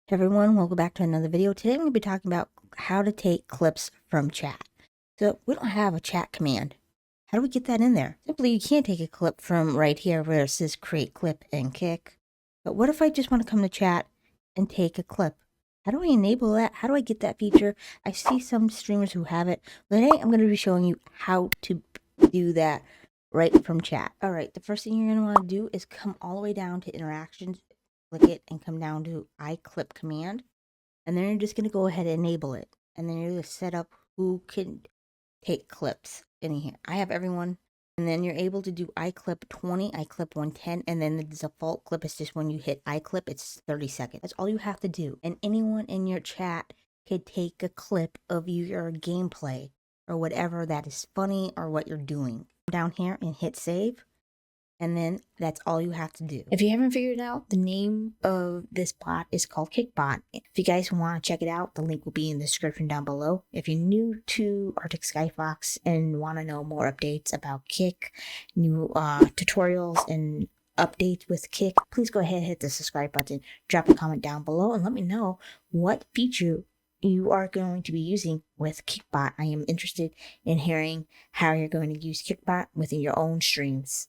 Hey everyone, welcome back to another video. Today I'm going to be talking about how to take clips from chat. So we don't have a chat command. How do we get that in there? Simply, you can't take a clip from right here where it says create clip and kick. But what if I just want to come to chat and take a clip? How do I enable that? How do I get that feature? I see some streamers who have it. Today I'm going to be showing you how to do that right from chat. All right, the first thing you're going to want to do is come all the way down to interactions. Click it and come down to iClip command, and then you're just going to go ahead and enable it, and then you're going to set up who can take clips in here. I have everyone, and then you're able to do iClip 20, iClip 110, and then the default clip is just when you hit iClip, it's 30 seconds. That's all you have to do, and anyone in your chat could take a clip of your gameplay or whatever that is funny or what you're doing. Down here and hit save. And then that's all you have to do. If you haven't figured it out, the name of this bot is called Kickbot. If you guys want to check it out, the link will be in the description down below. If you're new to Articskyfox and want to know more updates about Kick, new tutorials and updates with Kick, please go ahead and hit the subscribe button, drop a comment down below, and let me know what feature you are going to be using with Kickbot. I am interested in hearing how you're going to use Kickbot within your own streams.